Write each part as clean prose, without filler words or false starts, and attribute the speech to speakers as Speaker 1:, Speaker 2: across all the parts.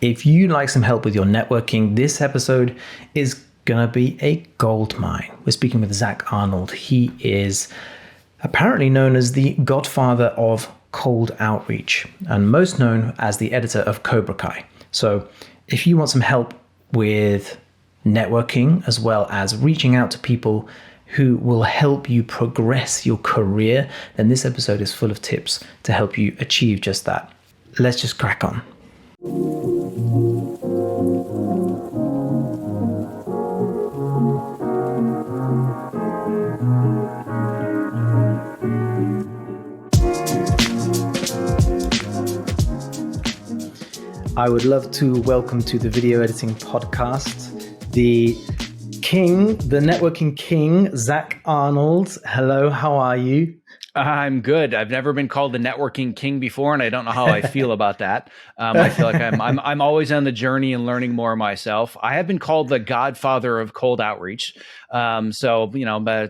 Speaker 1: If you'd like some help with your networking, this episode is going to be a gold mine. We're speaking with Zack Arnold. He is apparently known as the Godfather of Cold Outreach and most known as the editor of Cobra Kai. So if you want some help with networking as well as reaching out to people who will help you progress your career, then this episode is full of tips to help you achieve just that. Let's just crack on. I would love to welcome to the video editing podcast, the king, the networking king, Zack Arnold. Hello, how are you?
Speaker 2: I'm good. I've never been called the networking king before, and I don't know how I feel about that. I feel like I'm always on the journey and learning more myself. I have been called the Godfather of Cold Outreach. So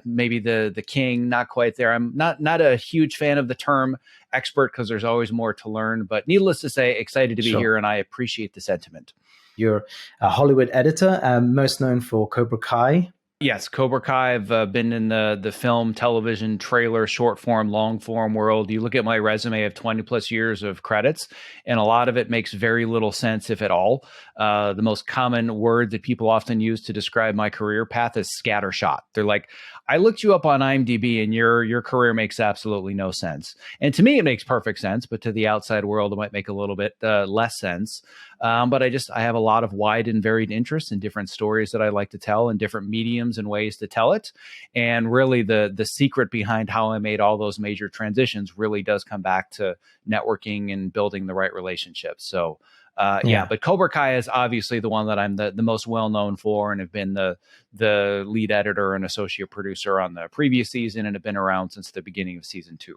Speaker 2: maybe the king, not quite there. I'm not a huge fan of the term expert because there's always more to learn. But needless to say, excited to be here, and I appreciate the sentiment.
Speaker 1: You're a Hollywood editor, most known for Cobra Kai.
Speaker 2: Yes, Cobra Kai. I've been in the film, television, trailer, short form, long form world. You look at my resume of 20 plus years of credits, and a lot of it makes very little sense, if at all. The most common word that people often use to describe my career path is scattershot. They're like, I looked you up on IMDb and your career makes absolutely no sense. And to me, it makes perfect sense, but to the outside world, it might make a little bit less sense. But I have a lot of wide and varied interests in different stories that I like to tell and different mediums and ways to tell it. And really the secret behind how I made all those major transitions really does come back to networking and building the right relationships. So but Cobra Kai is obviously the one that I'm the most well known for, and have been the lead editor and associate producer on the previous season, and have been around since the beginning of season 2.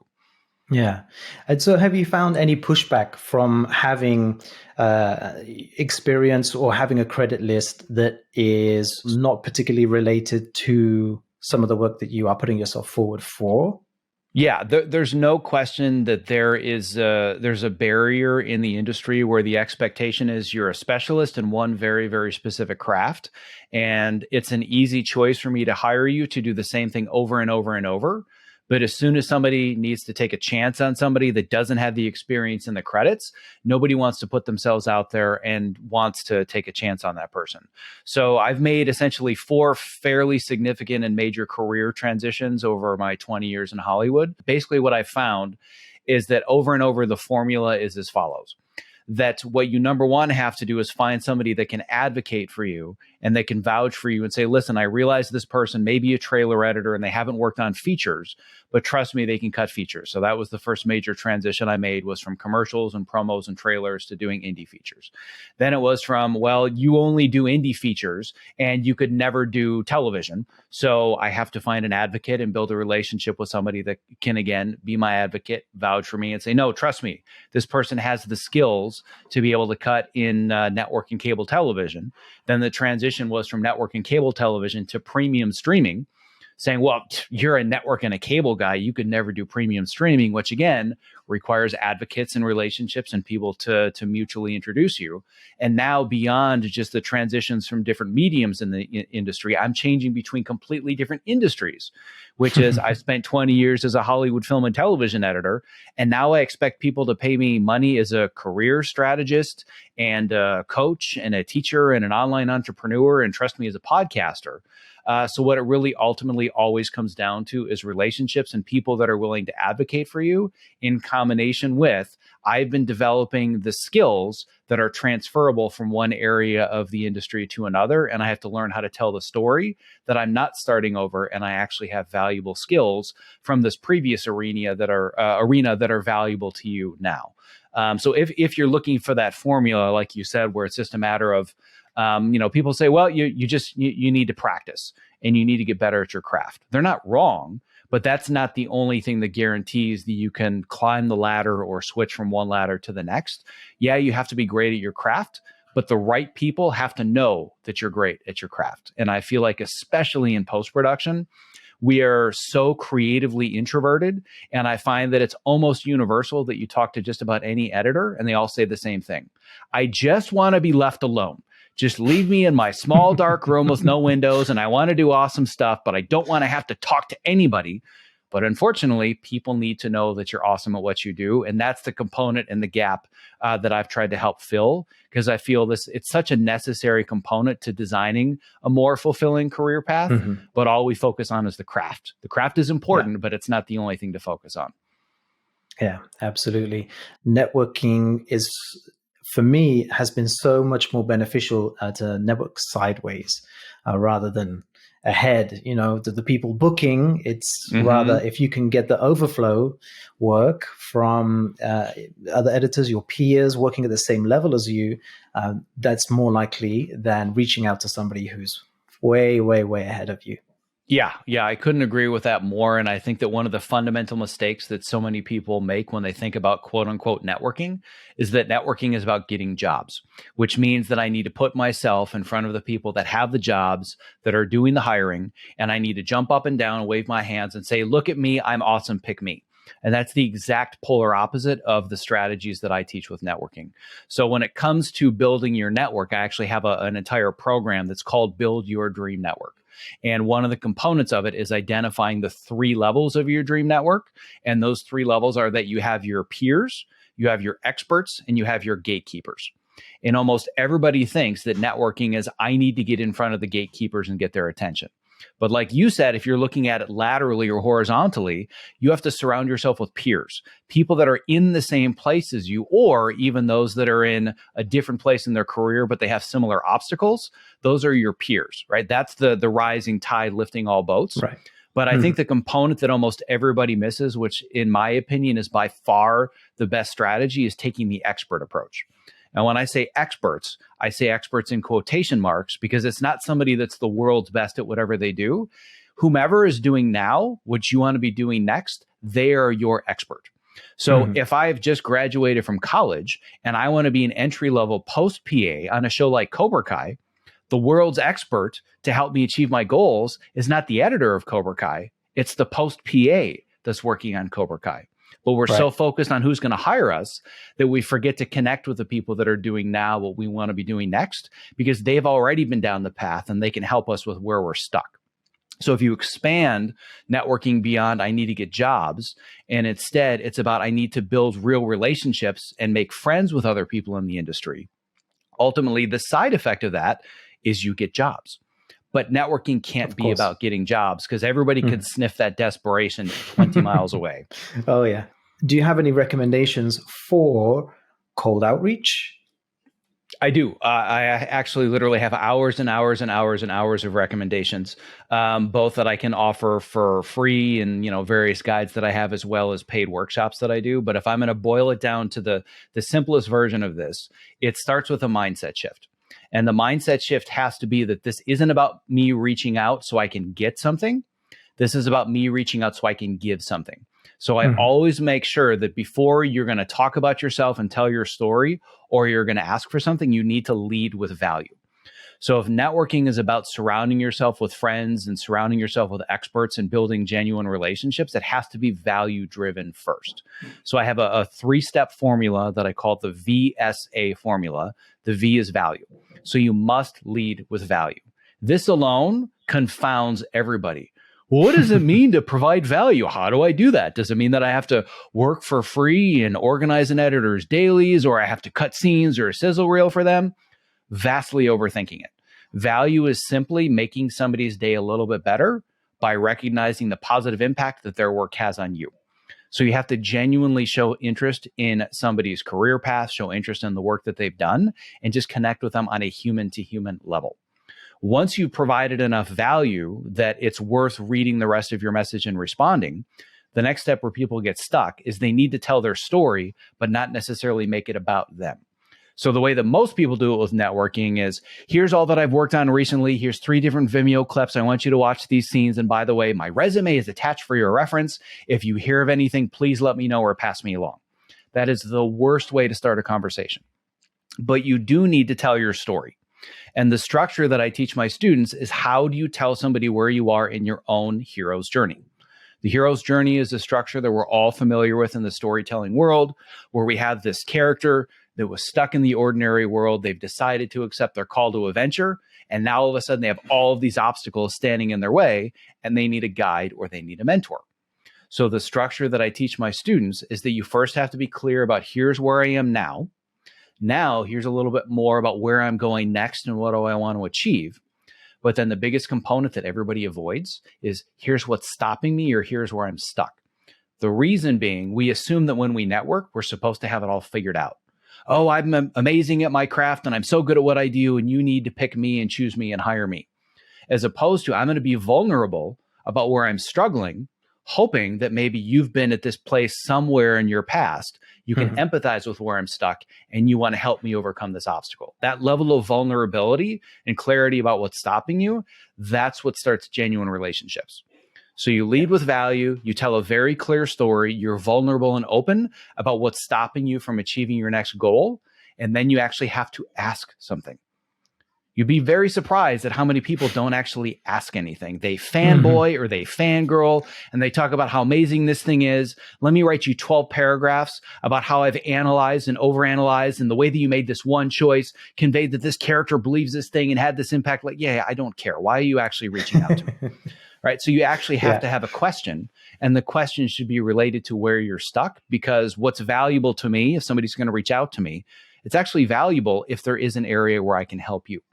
Speaker 1: Yeah. And so have you found any pushback from having experience or having a credit list that is not particularly related to some of the work that you are putting yourself forward for?
Speaker 2: Yeah, there's no question that there's a barrier in the industry where the expectation is you're a specialist in one very, very specific craft. And it's an easy choice for me to hire you to do the same thing over and over and over. But as soon as somebody needs to take a chance on somebody that doesn't have the experience in the credits, nobody wants to put themselves out there and wants to take a chance on that person. So I've made essentially 4 fairly significant and major career transitions over my 20 years in Hollywood. Basically, what I've found is that over and over, the formula is as follows. That what you, number one, have to do is find somebody that can advocate for you and they can vouch for you and say, listen, I realize this person may be a trailer editor and they haven't worked on features, but trust me, they can cut features. So that was the first major transition I made, was from commercials and promos and trailers to doing indie features. Then it was from, well, you only do indie features and you could never do television. So I have to find an advocate and build a relationship with somebody that can, again, be my advocate, vouch for me and say, no, trust me, this person has the skills to be able to cut in network and cable television. Then the transition was from network and cable television to premium streaming, saying, well, you're a network and a cable guy, you could never do premium streaming, which again requires advocates and relationships and people to mutually introduce you. And now, beyond just the transitions from different mediums in the industry, I'm changing between completely different industries, which is I spent 20 years as a Hollywood film and television editor, and now I expect people to pay me money as a career strategist and a coach and a teacher and an online entrepreneur, and trust me, as a podcaster. So what it really ultimately always comes down to is relationships and people that are willing to advocate for you, in combination with, I've been developing the skills that are transferable from one area of the industry to another. And I have to learn how to tell the story that I'm not starting over, and I actually have valuable skills from this previous arena that are valuable to you now. So if you're looking for that formula, like you said, where it's just a matter of, people say, well, you need to practice and you need to get better at your craft. They're not wrong, but that's not the only thing that guarantees that you can climb the ladder or switch from one ladder to the next. Yeah, you have to be great at your craft, but the right people have to know that you're great at your craft. And I feel like, especially in post-production, We are so creatively introverted. And I find that it's almost universal that you talk to just about any editor and they all say the same thing. I just want to be left alone. Just leave me in my small dark room with no windows, and I want to do awesome stuff, but I don't want to have to talk to anybody. But unfortunately, people need to know that you're awesome at what you do. And that's the component and the gap that I've tried to help fill, because I feel it's such a necessary component to designing a more fulfilling career path. But all we focus on is the craft. The craft is important, but it's not the only thing to focus on.
Speaker 1: Yeah, absolutely. Networking is, for me, has been so much more beneficial to network sideways rather than ahead. The people booking, it's rather if you can get the overflow work from other editors, your peers working at the same level as you, that's more likely than reaching out to somebody who's way, way, way ahead of you.
Speaker 2: Yeah, I couldn't agree with that more. And I think that one of the fundamental mistakes that so many people make when they think about quote unquote networking is that networking is about getting jobs, which means that I need to put myself in front of the people that have the jobs, that are doing the hiring, and I need to jump up and down and wave my hands and say, look at me, I'm awesome, pick me. And that's the exact polar opposite of the strategies that I teach with networking. So when it comes to building your network, I actually have an entire program that's called Build Your Dream Network. And one of the components of it is identifying the 3 levels of your dream network. And those 3 levels are that you have your peers, you have your experts, and you have your gatekeepers. And almost everybody thinks that networking is, I need to get in front of the gatekeepers and get their attention. But like you said, if you're looking at it laterally or horizontally, you have to surround yourself with peers, people that are in the same place as you, or even those that are in a different place in their career, but they have similar obstacles. Those are your peers, right? That's the rising tide lifting all boats.
Speaker 1: Right.
Speaker 2: But I think the component that almost everybody misses, which in my opinion is by far the best strategy, is taking the expert approach. And when I say experts in quotation marks, because it's not somebody that's the world's best at whatever they do. Whomever is doing now what you want to be doing next, they are your expert. So if I've just graduated from college and I want to be an entry-level post PA on a show like Cobra Kai, the world's expert to help me achieve my goals is not the editor of Cobra Kai. It's the post PA that's working on Cobra Kai. But we're so focused on who's going to hire us that we forget to connect with the people that are doing now what we want to be doing next, because they've already been down the path and they can help us with where we're stuck. So if you expand networking beyond I need to get jobs, and instead it's about I need to build real relationships and make friends with other people in the industry, ultimately the side effect of that is you get jobs. But networking can't be about getting jobs, because everybody can sniff that desperation 20 miles away.
Speaker 1: Oh, yeah. Do you have any recommendations for cold outreach?
Speaker 2: I do. I actually literally have hours and hours and hours and hours of recommendations, both that I can offer for free and, various guides that I have, as well as paid workshops that I do. But if I'm going to boil it down to the simplest version of this, it starts with a mindset shift. And the mindset shift has to be that this isn't about me reaching out so I can get something. This is about me reaching out so I can give something. So I always make sure that before you're going to talk about yourself and tell your story, or you're going to ask for something, you need to lead with value. So if networking is about surrounding yourself with friends and surrounding yourself with experts and building genuine relationships, it has to be value driven first. So I have a 3-step formula that I call the VSA formula. The V is value. So you must lead with value. This alone confounds everybody. What does it mean to provide value? How do I do that? Does it mean that I have to work for free and organize an editor's dailies, or I have to cut scenes or a sizzle reel for them? Vastly overthinking it. Value is simply making somebody's day a little bit better by recognizing the positive impact that their work has on you. So you have to genuinely show interest in somebody's career path, show interest in the work that they've done, and just connect with them on a human-to-human level. Once you've provided enough value that it's worth reading the rest of your message and responding, the next step where people get stuck is they need to tell their story, but not necessarily make it about them. So the way that most people do it with networking is, here's all that I've worked on recently. Here's 3 different Vimeo clips. I want you to watch these scenes. And by the way, my resume is attached for your reference. If you hear of anything, please let me know or pass me along. That is the worst way to start a conversation. But you do need to tell your story. And the structure that I teach my students is, how do you tell somebody where you are in your own hero's journey? The hero's journey is a structure that we're all familiar with in the storytelling world, where we have this character that was stuck in the ordinary world. They've decided to accept their call to adventure. And now all of a sudden they have all of these obstacles standing in their way, and they need a guide or they need a mentor. So the structure that I teach my students is that you first have to be clear about, here's where I am now. Now, here's a little bit more about where I'm going next and what do I want to achieve. But then the biggest component that everybody avoids is, here's what's stopping me, or here's where I'm stuck. The reason being, we assume that when we network, we're supposed to have it all figured out. Oh, I'm amazing at my craft and I'm so good at what I do, and you need to pick me and choose me and hire me. As opposed to, I'm going to be vulnerable about where I'm struggling, hoping that maybe you've been at this place somewhere in your past. You can empathize with where I'm stuck, and you want to help me overcome this obstacle. That level of vulnerability and clarity about what's stopping you, that's what starts genuine relationships. So you lead with value, you tell a very clear story, you're vulnerable and open about what's stopping you from achieving your next goal, and then you actually have to ask something. You'd be very surprised at how many people don't actually ask anything. They fanboy or they fangirl, and they talk about how amazing this thing is. Let me write you 12 paragraphs about how I've analyzed and overanalyzed, and the way that you made this one choice conveyed that this character believes this thing and had this impact. Like, yeah, I don't care. Why are you actually reaching out to me? Right? So you actually have to have a question, and the question should be related to where you're stuck, because what's valuable to me, if somebody's going to reach out to me, it's actually valuable if there is an area where I can help you.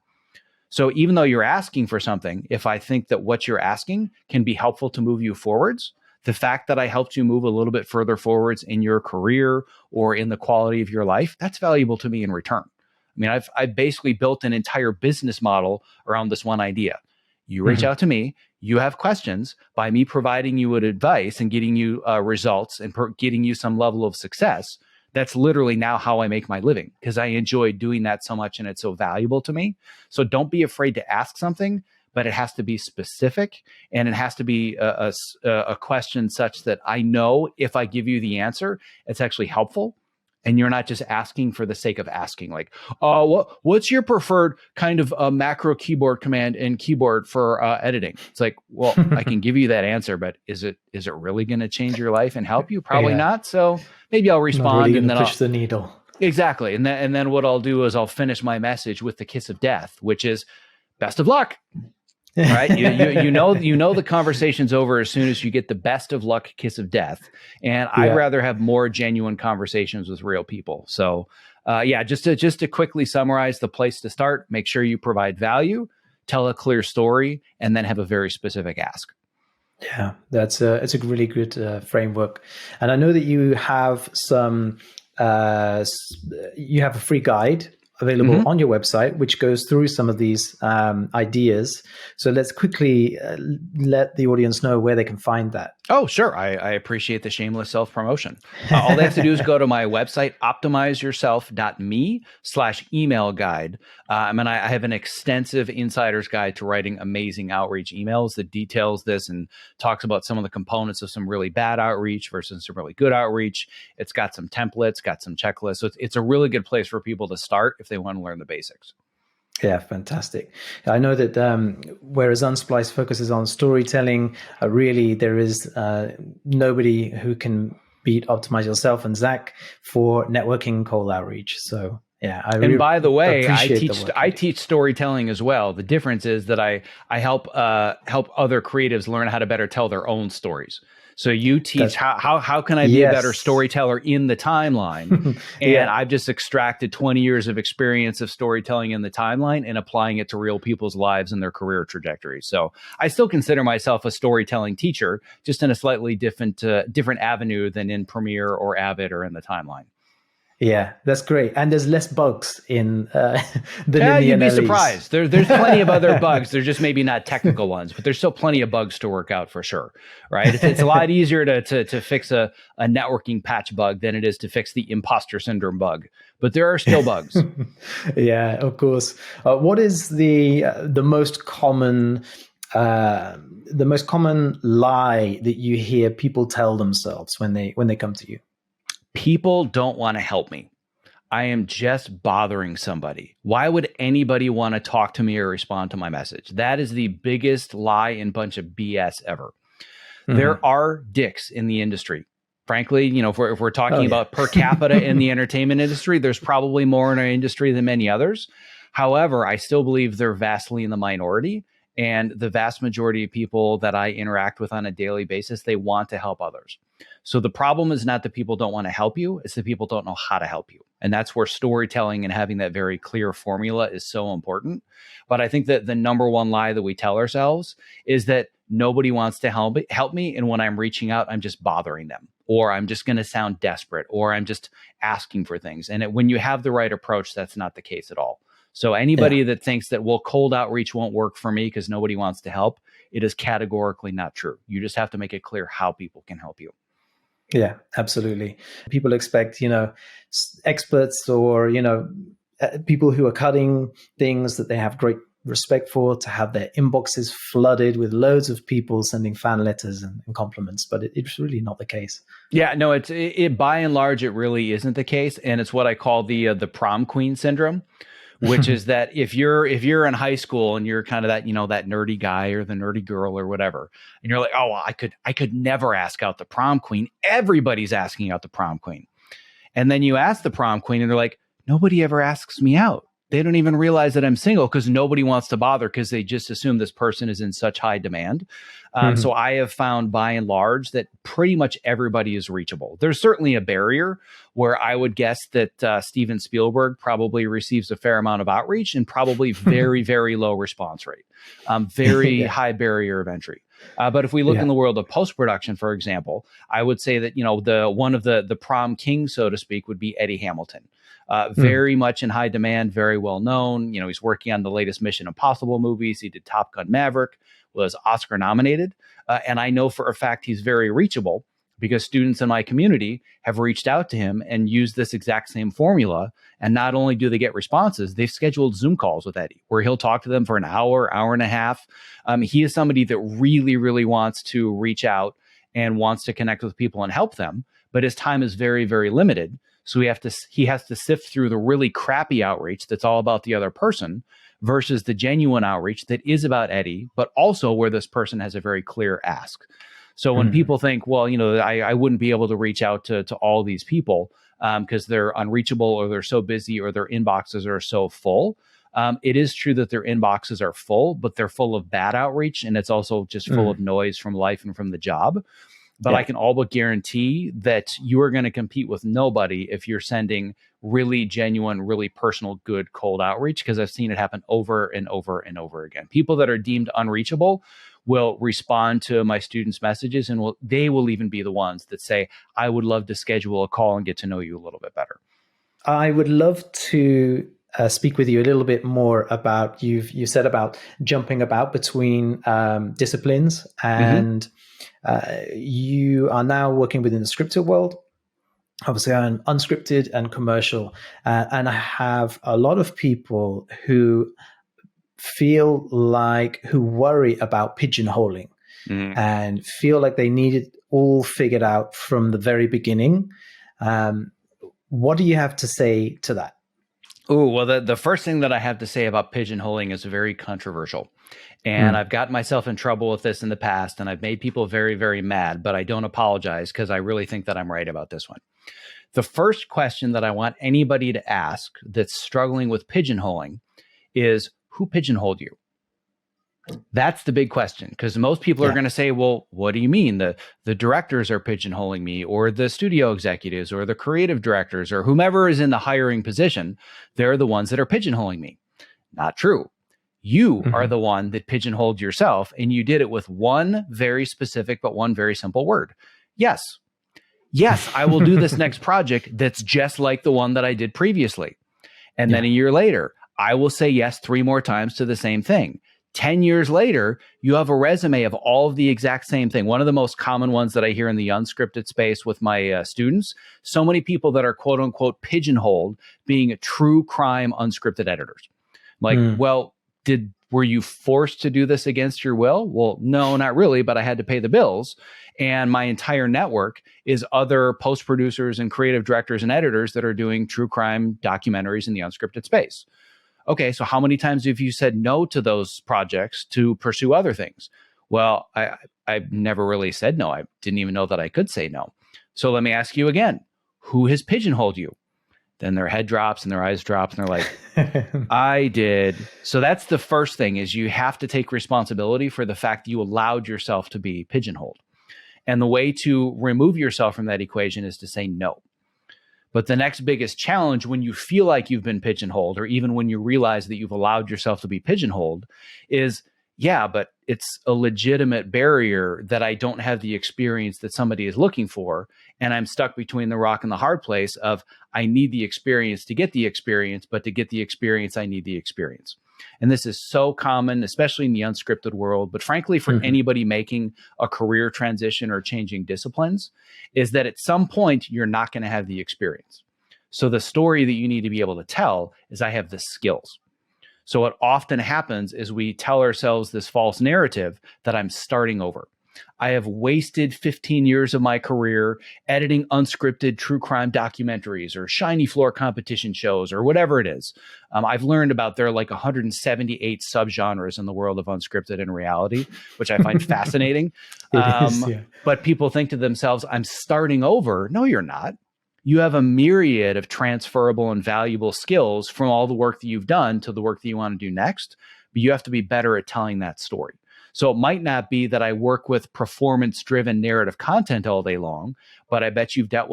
Speaker 2: So even though you're asking for something, if I think that what you're asking can be helpful to move you forwards, the fact that I helped you move a little bit further forwards in your career or in the quality of your life, that's valuable to me in return. I mean, I've basically built an entire business model around this one idea. You reach out to me, you have questions. By me providing you with advice and getting you results and getting you some level of success, that's literally now how I make my living, because I enjoy doing that so much and it's so valuable to me. So don't be afraid to ask something, but it has to be specific, and it has to be a question such that I know if I give you the answer, it's actually helpful. And you're not just asking for the sake of asking, like, what's your preferred kind of macro keyboard command and keyboard for editing? It's like, well, I can give you that answer, but is it really going to change your life and help you? Probably not. So maybe I'll respond,
Speaker 1: really
Speaker 2: and then
Speaker 1: push the needle.
Speaker 2: Exactly. And then what I'll do is I'll finish my message with the kiss of death, which is best of luck. Right. You know the conversation's over as soon as you get the best of luck kiss of death. And I'd rather have more genuine conversations with real people. So just to quickly summarize, the place to start: make sure you provide value, tell a clear story, and then have a very specific ask.
Speaker 1: Yeah, it's a really good framework. And I know that you have you have a free guide available on your website, which goes through some of these ideas. So let's quickly let the audience know where they can find that.
Speaker 2: Oh, sure. I appreciate the shameless self-promotion. All they have to do is go to my website, optimizeyourself.me/email guide. And I have an extensive insider's guide to writing amazing outreach emails that details this and talks about some of the components of some really bad outreach versus some really good outreach. It's got some templates, got some checklists. So it's a really good place for people to start if they want to learn the basics.
Speaker 1: Yeah, fantastic. I know that whereas Unsplice focuses on storytelling, really there is nobody who can beat Optimize Yourself and Zack for networking cold outreach. So yeah,
Speaker 2: and by the way, I teach storytelling as well. The difference is that I help other creatives learn how to better tell their own stories. So you teach how can I be a better storyteller in the timeline? And I've just extracted 20 years of experience of storytelling in the timeline and applying it to real people's lives and their career trajectory. So I still consider myself a storytelling teacher, just in a slightly different avenue than in Premiere or Avid or in the timeline.
Speaker 1: Yeah, that's great. And there's less bugs in than in the
Speaker 2: you'd be
Speaker 1: NLEs.
Speaker 2: surprised. There's plenty of other bugs. There's just maybe not technical ones, but there's still plenty of bugs to work out for sure. Right? It's a lot easier to fix a networking patch bug than it is to fix the imposter syndrome bug. But there are still bugs.
Speaker 1: Yeah, of course. What is the most common lie that you hear people tell themselves when they come to you?
Speaker 2: People don't want to help me. I am just bothering somebody. Why would anybody want to talk to me or respond to my message? That is the biggest lie and bunch of BS ever. There are dicks in the industry. Frankly, if we're talking about per capita in the entertainment industry, there's probably more in our industry than many others. However, I still believe they're vastly in the minority. And the vast majority of people that I interact with on a daily basis, they want to help others. So the problem is not that people don't want to help you, it's that people don't know how to help you. And that's where storytelling and having that very clear formula is so important. But I think that the number one lie that we tell ourselves is that nobody wants to help me. And when I'm reaching out, I'm just bothering them, or I'm just going to sound desperate, or I'm just asking for things. And when you have the right approach, that's not the case at all. So anybody that thinks that, well, cold outreach won't work for me because nobody wants to help, it is categorically not true. You just have to make it clear how people can help you.
Speaker 1: Yeah, absolutely. People expect, experts or, people who are cutting things that they have great respect for to have their inboxes flooded with loads of people sending fan letters and compliments, but it's really not the case.
Speaker 2: Yeah, no, it by and large, it really isn't the case. And it's what I call the prom queen syndrome, which is that if you're in high school and you're kind of that, that nerdy guy or the nerdy girl or whatever, and you're like, oh, well, I could never ask out the prom queen. Everybody's asking out the prom queen. And then you ask the prom queen and they're like, nobody ever asks me out. They don't even realize that I'm single because nobody wants to bother because they just assume this person is in such high demand. So I have found by and large that pretty much everybody is reachable. There's certainly a barrier where I would guess that Steven Spielberg probably receives a fair amount of outreach and probably very, very low response rate, very high barrier of entry. But if we look in the world of post-production, for example, I would say that, one of the prom kings, so to speak, would be Eddie Hamilton. Very much in high demand, very well known. He's working on the latest Mission Impossible movies. He did Top Gun Maverick, was Oscar nominated. And I know for a fact he's very reachable because students in my community have reached out to him and used this exact same formula. And not only do they get responses, they've scheduled Zoom calls with Eddie where he'll talk to them for an hour, hour and a half. He is somebody that really, really wants to reach out and wants to connect with people and help them. But his time is very, very limited. So he has to sift through the really crappy outreach that's all about the other person versus the genuine outreach that is about Eddie, but also where this person has a very clear ask. So when people think, well, I wouldn't be able to reach out to all these people because they're unreachable or they're so busy or their inboxes are so full. It is true that their inboxes are full, but they're full of bad outreach. And it's also just full of noise from life and from the job. But I can all but guarantee that you are going to compete with nobody if you're sending really genuine, really personal, good cold outreach, because I've seen it happen over and over and over again. People that are deemed unreachable will respond to my students' messages and they will even be the ones that say, I would love to schedule a call and get to know you a little bit better.
Speaker 1: I would love to speak with you a little bit more about, you said about jumping about between disciplines and you are now working within the scripted world. Obviously, I'm unscripted and commercial. And I have a lot of people who who worry about pigeonholing and feel like they need it all figured out from the very beginning. What do you have to say to that?
Speaker 2: Oh, well, the first thing that I have to say about pigeonholing is very controversial. And I've gotten myself in trouble with this in the past, and I've made people very, very mad, but I don't apologize because I really think that I'm right about this one. The first question that I want anybody to ask that's struggling with pigeonholing is, who pigeonholed you? That's the big question, because most people are going to say, well, what do you mean? The directors are pigeonholing me, or the studio executives, or the creative directors, or whomever is in the hiring position. They're the ones that are pigeonholing me. Not true. You are the one that pigeonholed yourself, and you did it with one very specific, but one very simple word. Yes. Yes, I will do this next project that's just like the one that I did previously. And then a year later, I will say yes 3 more times to the same thing. 10 years later, you have a resume of all of the exact same thing. One of the most common ones that I hear in the unscripted space with my students, so many people that are quote unquote pigeonholed being true crime unscripted editors. Like, well, Were you forced to do this against your will? Well, no, not really, but I had to pay the bills. And my entire network is other post producers and creative directors and editors that are doing true crime documentaries in the unscripted space. Okay, so how many times have you said no to those projects to pursue other things? Well, I've never really said no. I didn't even know that I could say no. So let me ask you again, who has pigeonholed you? Then their head drops and their eyes drop and they're like, I did. So that's the first thing, is you have to take responsibility for the fact that you allowed yourself to be pigeonholed. And the way to remove yourself from that equation is to say no. But the next biggest challenge when you feel like you've been pigeonholed, or even when you realize that you've allowed yourself to be pigeonholed, is, yeah, but it's a legitimate barrier that I don't have the experience that somebody is looking for. And I'm stuck between the rock and the hard place of, I need the experience to get the experience, but to get the experience, I need the experience. And this is so common, especially in the unscripted world, but frankly, for anybody making a career transition or changing disciplines, is that at some point, you're not going to have the experience. So the story that you need to be able to tell is, I have the skills. So what often happens is we tell ourselves this false narrative that I'm starting over. I have wasted 15 years of my career editing unscripted true crime documentaries or shiny floor competition shows or whatever it is. I've learned about there are like 178 subgenres in the world of unscripted and reality, which I find fascinating. But people think to themselves, I'm starting over. No, you're not. You have a myriad of transferable and valuable skills from all the work that you've done to the work that you want to do next, but you have to be better at telling that story. So it might not be that I work with performance-driven narrative content all day long, but I bet you've dealt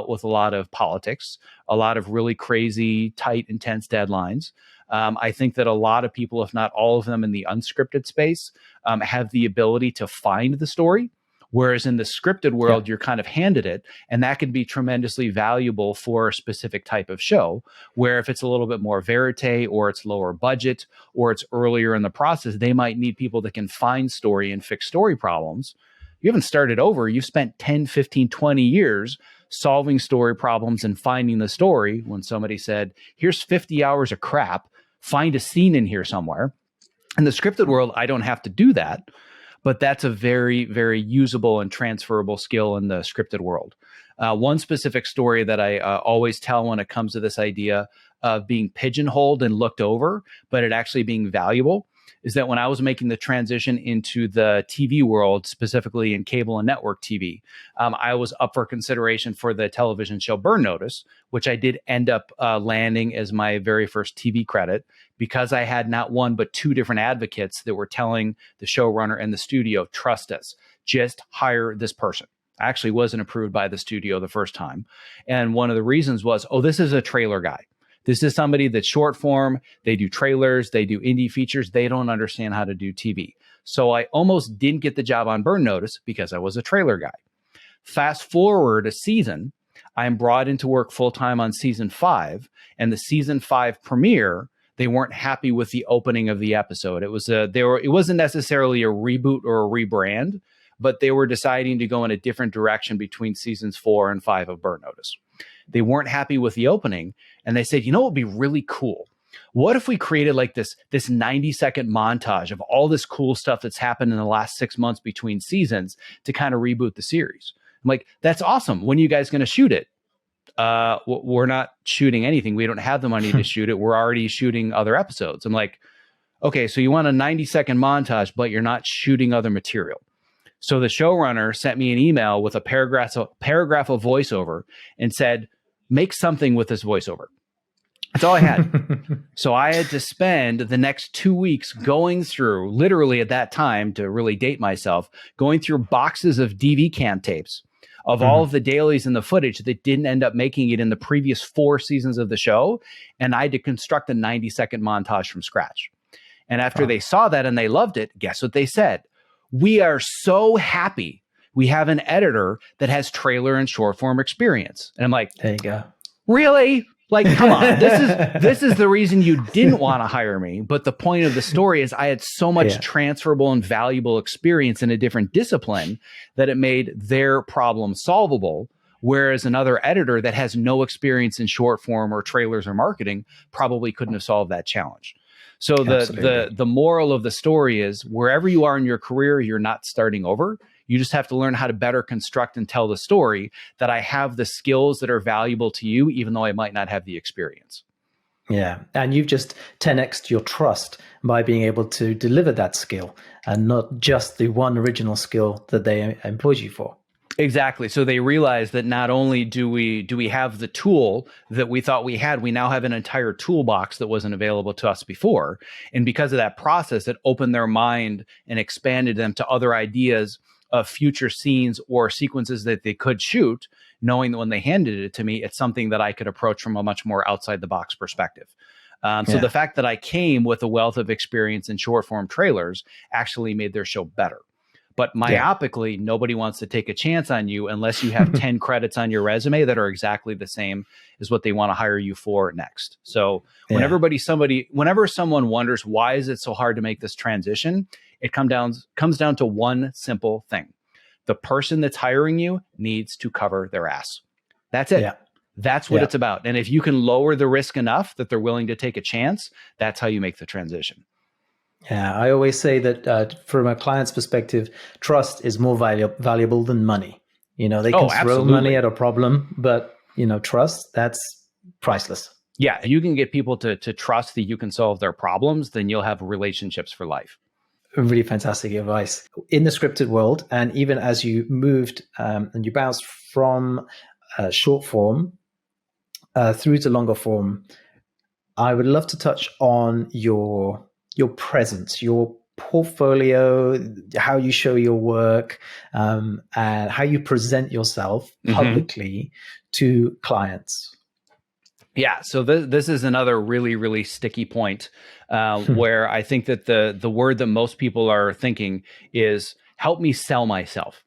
Speaker 2: with a lot of politics, a lot of really crazy, tight, intense deadlines. I think that a lot of people, if not all of them in the unscripted space, have the ability to find the story. Whereas in the scripted world, you're kind of handed it, and that can be tremendously valuable for a specific type of show, where if it's a little bit more verite, or it's lower budget, or it's earlier in the process, they might need people that can find story and fix story problems. You haven't started over. You've spent 10, 15, 20 years solving story problems and finding the story when somebody said, here's 50 hours of crap, find a scene in here somewhere. In the scripted world, I don't have to do that. But that's a very, very usable and transferable skill in the scripted world. One specific story that I always tell when it comes to this idea of being pigeonholed and looked over, but it actually being valuable, is that when I was making the transition into the TV world, specifically in cable and network TV, I was up for consideration for the television show Burn Notice, which I did end up landing as my very first TV credit, because I had not one, but two different advocates that were telling the showrunner and the studio, trust us, just hire this person. I actually wasn't approved by the studio the first time. And one of the reasons was, oh, this is a trailer guy. This is somebody that's short form. They do trailers. They do indie features. They don't understand how to do TV. So I almost didn't get the job on Burn Notice because I was a trailer guy. Fast forward a season, I'm brought into work full-time on season 5, and the season 5 premiere, they weren't happy with the opening of the episode. It wasn't necessarily a reboot or a rebrand, but they were deciding to go in a different direction between seasons 4 and 5 of Burn Notice. They weren't happy with the opening, and they said, you know what would be really cool? What if we created like this 90-second montage of all this cool stuff that's happened in the last 6 months between seasons to kind of reboot the series? I'm like, that's awesome. When are you guys going to shoot it? We're not shooting anything. We don't have the money to shoot it. We're already shooting other episodes. I'm like, okay, so you want a 90-second montage, but you're not shooting other material. So the showrunner sent me an email with a paragraph of voiceover and said, make something with this voiceover. That's all I had. So I had to spend the next 2 weeks going through, literally at that time, to really date myself, going through boxes of DV cam tapes of all of the dailies and the footage that didn't end up making it in the previous 4 seasons of the show. And I had to construct a 90-second montage from scratch. And after they saw that and they loved it, guess what they said? We are so happy we have an editor that has trailer and short form experience. And I'm like,
Speaker 1: there you go.
Speaker 2: Really? Like, come on, this is the reason you didn't want to hire me. But the point of the story is I had so much transferable and valuable experience in a different discipline that it made their problem solvable. Whereas another editor that has no experience in short form or trailers or marketing probably couldn't have solved that challenge. So
Speaker 1: Absolutely.
Speaker 2: the moral of the story is wherever you are in your career, you're not starting over. You just have to learn how to better construct and tell the story that I have the skills that are valuable to you, even though I might not have the experience.
Speaker 1: Yeah. And you've just 10x'd your trust by being able to deliver that skill and not just the one original skill that they employed you for.
Speaker 2: Exactly. So they realize that not only do we have the tool that we thought we had, we now have an entire toolbox that wasn't available to us before. And because of that process, it opened their mind and expanded them to other ideas of future scenes or sequences that they could shoot, knowing that when they handed it to me, it's something that I could approach from a much more outside the box perspective. So
Speaker 1: Yeah.
Speaker 2: the fact that I came with a wealth of experience in short form trailers actually made their show better. But
Speaker 1: Yeah.
Speaker 2: myopically, nobody wants to take a chance on you unless you have 10 credits on your resume that are exactly the same as what they want to hire you for next. So
Speaker 1: Yeah.
Speaker 2: whenever someone wonders why is it so hard to make this transition, it comes down to one simple thing. The person that's hiring you needs to cover their ass. That's it.
Speaker 1: Yeah.
Speaker 2: That's what
Speaker 1: Yeah.
Speaker 2: it's about. And if you can lower the risk enough that they're willing to take a chance, that's how you make the transition.
Speaker 1: Yeah, I always say that from a client's perspective, trust is more valuable than money. They can
Speaker 2: Oh,
Speaker 1: throw money
Speaker 2: absolutely.
Speaker 1: at a problem, but trust, that's priceless.
Speaker 2: Yeah, if you can get people to trust that you can solve their problems, then you'll have relationships for life.
Speaker 1: Really fantastic advice. In the scripted world, and even as you moved and you bounced from short form through to longer form, I would love to touch on your presence, your portfolio, how you show your work, and how you present yourself publicly to clients.
Speaker 2: Yeah, so this is another really, really sticky point where I think that the word that most people are thinking is help me sell myself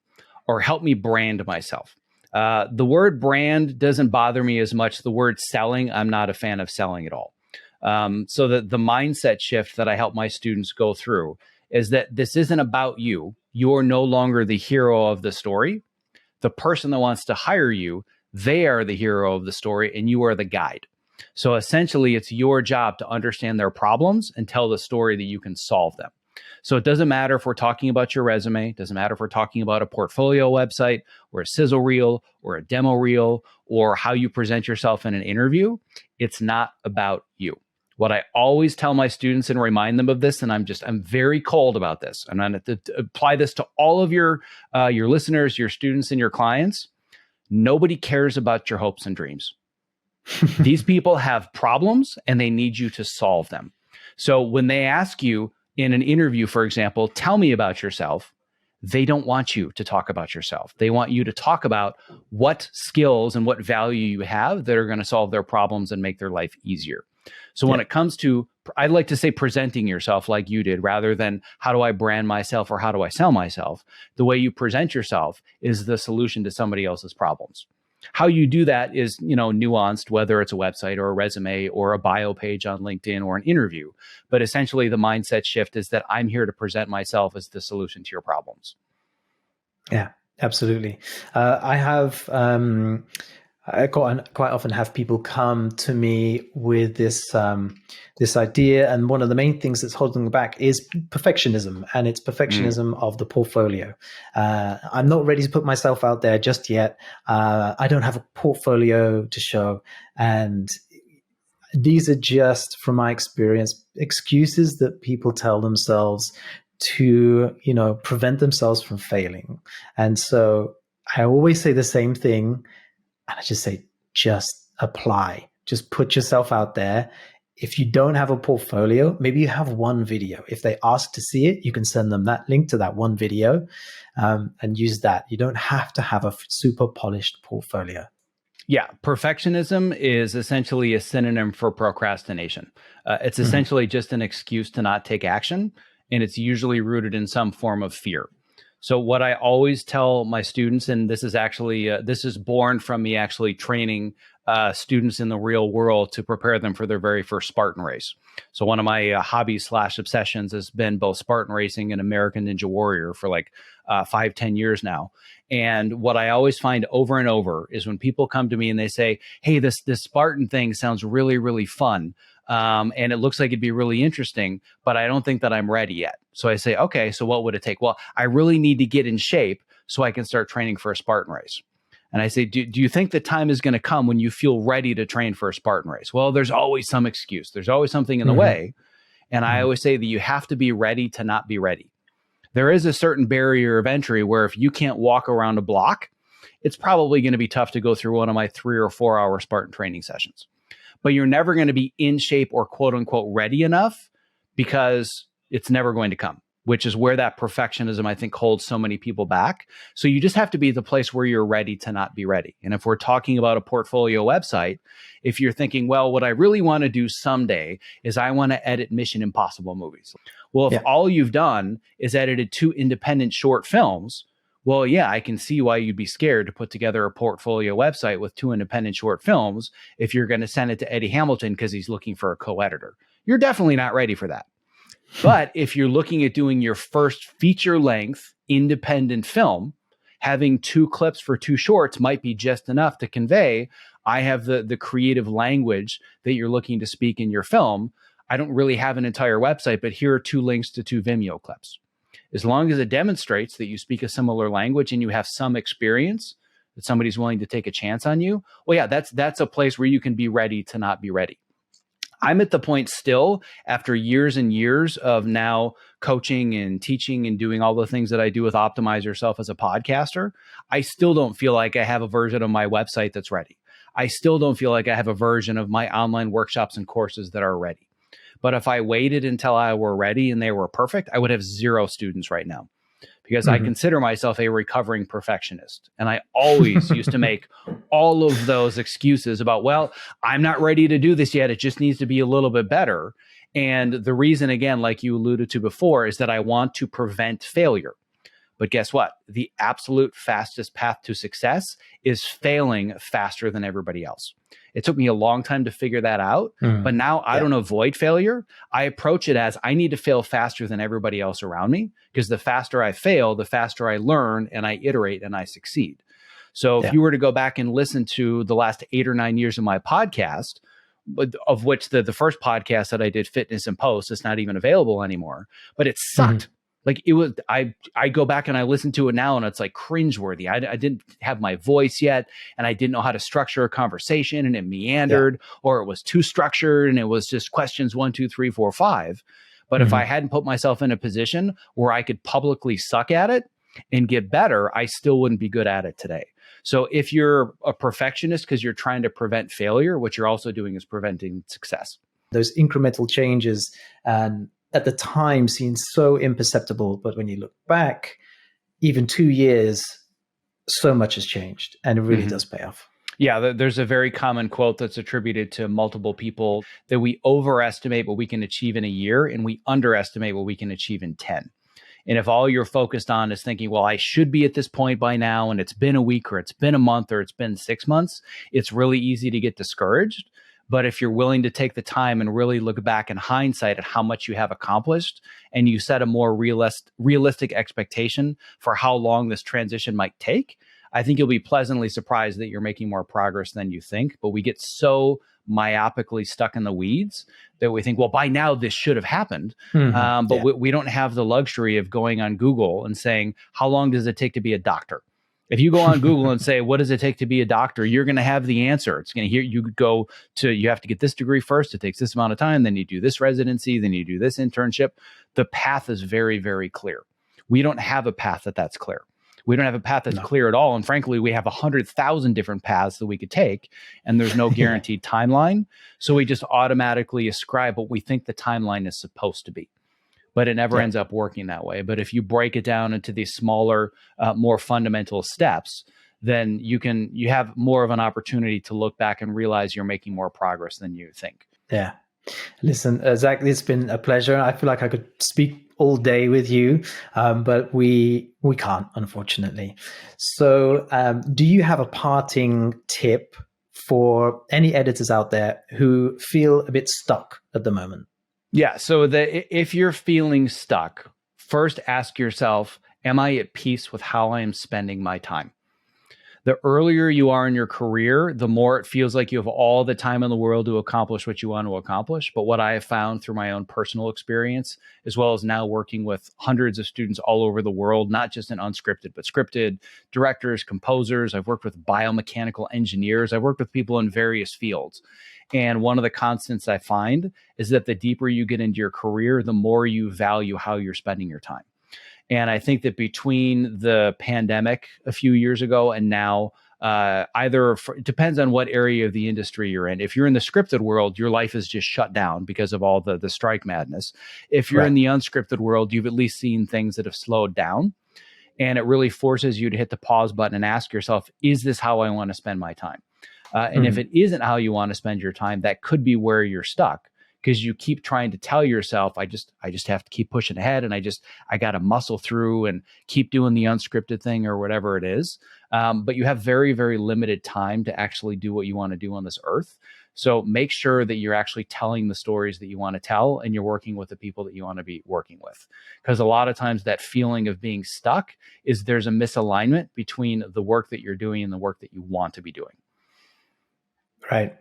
Speaker 2: or help me brand myself. The word brand doesn't bother me as much. The word selling, I'm not a fan of selling at all. So the mindset shift that I help my students go through is that this isn't about you. You're no longer the hero of the story. The person that wants to hire you, they are the hero of the story and you are the guide. So essentially, it's your job to understand their problems and tell the story that you can solve them. So it doesn't matter if we're talking about your resume, it doesn't matter if we're talking about a portfolio website or a sizzle reel or a demo reel or how you present yourself in an interview. It's not about you. What I always tell my students and remind them of this, and I'm very cold about this. I'm going to apply this to all of your listeners, your students, and your clients. Nobody cares about your hopes and dreams. These people have problems and they need you to solve them. So when they ask you in an interview, for example, tell me about yourself, they don't want you to talk about yourself. They want you to talk about what skills and what value you have that are going to solve their problems and make their life easier. So when it comes to, I'd like to say presenting yourself like you did, rather than how do I brand myself or how do I sell myself, the way you present yourself is the solution to somebody else's problems. How you do that is, nuanced, whether it's a website or a resume or a bio page on LinkedIn or an interview. But essentially the mindset shift is that I'm here to present myself as the solution to your problems.
Speaker 1: Yeah, absolutely. I quite often have people come to me with this idea, and one of the main things that's holding them back is perfectionism, and it's perfectionism of the portfolio. I'm not ready to put myself out there just yet. I don't have a portfolio to show, and these are just, from my experience, excuses that people tell themselves to, prevent themselves from failing. And so I always say the same thing. And I just say, just apply, just put yourself out there. If you don't have a portfolio, maybe you have one video. If they ask to see it, you can send them that link to that one video and use that. You don't have to have a super polished portfolio.
Speaker 2: Yeah, perfectionism is essentially a synonym for procrastination. It's essentially just an excuse to not take action, and it's usually rooted in some form of fear. So what I always tell my students, and this is actually this is born from me actually training students in the real world to prepare them for their very first Spartan race. So one of my hobbies/obsessions has been both Spartan racing and American Ninja Warrior for like 5-10 years now. And what I always find over and over is when people come to me and they say, "Hey, this Spartan thing sounds really, really fun. and it looks like it'd be really interesting, but I don't think that I'm ready yet. So I say, okay, so what would it take? Well, I really need to get in shape so I can start training for a Spartan race. And I say, do you think the time is going to come when you feel ready to train for a Spartan race? Well, there's always some excuse. There's always something in the way. And I always say that you have to be ready to not be ready. There is a certain barrier of entry where if you can't walk around a block, it's probably going to be tough to go through one of my 3 or 4 hour Spartan training sessions. But you're never going to be in shape or quote unquote ready enough because it's never going to come, which is where that perfectionism, I think, holds so many people back. So you just have to be at the place where you're ready to not be ready. And if we're talking about a portfolio website, if you're thinking, well, what I really want to do someday is I want to edit Mission Impossible movies. Well, if all you've done is edited 2 independent short films, well, yeah, I can see why you'd be scared to put together a portfolio website with 2 independent short films if you're going to send it to Eddie Hamilton because he's looking for a co-editor. You're definitely not ready for that. But if you're looking at doing your first feature-length independent film, having 2 clips for 2 shorts might be just enough to convey, I have the creative language that you're looking to speak in your film. I don't really have an entire website, but here are 2 links to 2 Vimeo clips. As long as it demonstrates that you speak a similar language and you have some experience, that somebody's willing to take a chance on you, well, yeah, that's a place where you can be ready to not be ready. I'm at the point still, after years and years of now coaching and teaching and doing all the things that I do with Optimize Yourself as a podcaster, I still don't feel like I have a version of my website that's ready. I still don't feel like I have a version of my online workshops and courses that are ready. But if I waited until I were ready and they were perfect, I would have 0 students right now, because I consider myself a recovering perfectionist. And I always used to make all of those excuses about, well, I'm not ready to do this yet. It just needs to be a little bit better. And the reason, again, like you alluded to before, is that I want to prevent failure. But guess what? The absolute fastest path to success is failing faster than everybody else. It took me a long time to figure that out, but now I don't avoid failure. I approach it as I need to fail faster than everybody else around me, because the faster I fail, the faster I learn and I iterate and I succeed. So if you were to go back and listen to the last 8 or 9 years of my podcast, of which the first podcast that I did, Fitness and Post, is not even available anymore, but it sucked. Like it was, I go back and I listen to it now and it's like cringeworthy. I didn't have my voice yet, and I didn't know how to structure a conversation, and it meandered, or it was too structured and it was just questions 1, 2, 3, 4, 5. But if I hadn't put myself in a position where I could publicly suck at it and get better, I still wouldn't be good at it today. So if you're a perfectionist because you're trying to prevent failure, what you're also doing is preventing success.
Speaker 1: Those incremental changes at the time seemed so imperceptible, but when you look back, even 2 years, so much has changed, and it really does pay off.
Speaker 2: Yeah, there's a very common quote that's attributed to multiple people that we overestimate what we can achieve in a year and we underestimate what we can achieve in 10. And if all you're focused on is thinking, well, I should be at this point by now, and it's been a week or it's been a month or it's been 6 months, it's really easy to get discouraged. But if you're willing to take the time and really look back in hindsight at how much you have accomplished, and you set a more realistic expectation for how long this transition might take, I think you'll be pleasantly surprised that you're making more progress than you think. But we get so myopically stuck in the weeds that we think, well, by now this should have happened. But we don't have the luxury of going on Google and saying, how long does it take to be a doctor? If you go on Google and say, what does it take to be a doctor? You're going to have the answer. It's going to hear you go to, you have to get this degree first. It takes this amount of time. Then you do this residency. Then you do this internship. The path is very, very clear. We don't have a path that's clear. We don't have a path that's clear at all. And frankly, we have 100,000 different paths that we could take, and there's no guaranteed timeline. So we just automatically ascribe what we think the timeline is supposed to be. But it never ends up working that way. But if you break it down into these smaller, more fundamental steps, then you have more of an opportunity to look back and realize you're making more progress than you think.
Speaker 1: Yeah. Listen, Zach, it's been a pleasure. I feel like I could speak all day with you, but we can't, unfortunately. So do you have a parting tip for any editors out there who feel a bit stuck at the moment?
Speaker 2: Yeah. So if you're feeling stuck, first ask yourself, am I at peace with how I am spending my time? The earlier you are in your career, the more it feels like you have all the time in the world to accomplish what you want to accomplish. But what I have found through my own personal experience, as well as now working with hundreds of students all over the world, not just in unscripted, but scripted, directors, composers. I've worked with biomechanical engineers. I've worked with people in various fields. And one of the constants I find is that the deeper you get into your career, the more you value how you're spending your time. And I think that between the pandemic a few years ago and now, it depends on what area of the industry you're in. If you're in the scripted world, your life is just shut down because of all the strike madness. If you're in the unscripted world, you've at least seen things that have slowed down. And it really forces you to hit the pause button and ask yourself, is this how I want to spend my time? And if it isn't how you want to spend your time, that could be where you're stuck, because you keep trying to tell yourself, I just have to keep pushing ahead, and I got to muscle through and keep doing the unscripted thing or whatever it is. But you have very, very limited time to actually do what you want to do on this earth. So make sure that you're actually telling the stories that you want to tell, and you're working with the people that you want to be working with. Because a lot of times that feeling of being stuck is there's a misalignment between the work that you're doing and the work that you want to be doing.
Speaker 1: Right.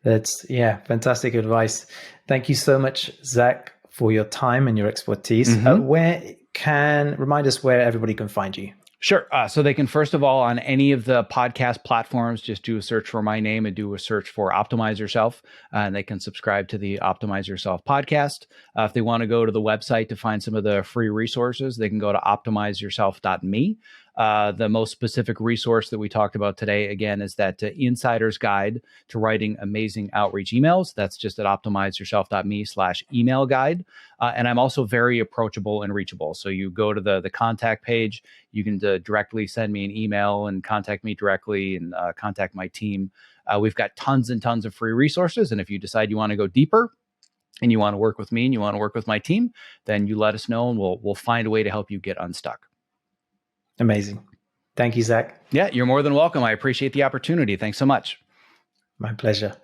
Speaker 1: That's, fantastic advice. Thank you so much, Zack, for your time and your expertise. Remind us where everybody can find you.
Speaker 2: Sure. So they can, first of all, on any of the podcast platforms, just do a search for my name and do a search for Optimize Yourself. And they can subscribe to the Optimize Yourself podcast. If they want to go to the website to find some of the free resources, they can go to optimizeyourself.me. The most specific resource that we talked about today, again, is that Insider's Guide to Writing Amazing Outreach Emails. That's just at optimizeyourself.me/email guide. And I'm also very approachable and reachable. So you go to the contact page, you can directly send me an email and contact me directly and contact my team. We've got tons and tons of free resources. And if you decide you want to go deeper and you want to work with me and you want to work with my team, then you let us know and we'll find a way to help you get unstuck.
Speaker 1: Amazing. Thank you, Zack.
Speaker 2: Yeah, you're more than welcome. I appreciate the opportunity. Thanks so much.
Speaker 1: My pleasure.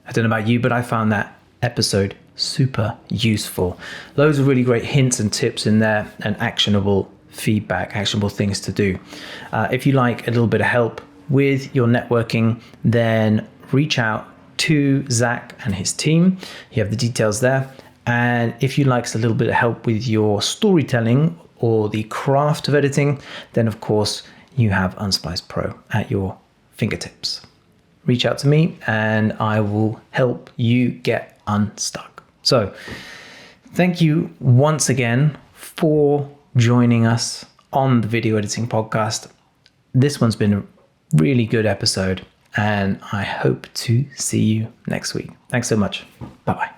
Speaker 1: I don't know about you, but I found that episode super useful. Loads of really great hints and tips in there, and actionable feedback, actionable things to do. If you like a little bit of help with your networking, then reach out to Zack and his team. You have the details there. And if you like a little bit of help with your storytelling or the craft of editing, then of course you have Unsplice Pro at your fingertips. Reach out to me and I will help you get unstuck. So thank you once again for joining us on the Video Editing Podcast. This one's been a really good episode and I hope to see you next week. Thanks so much. Bye-bye.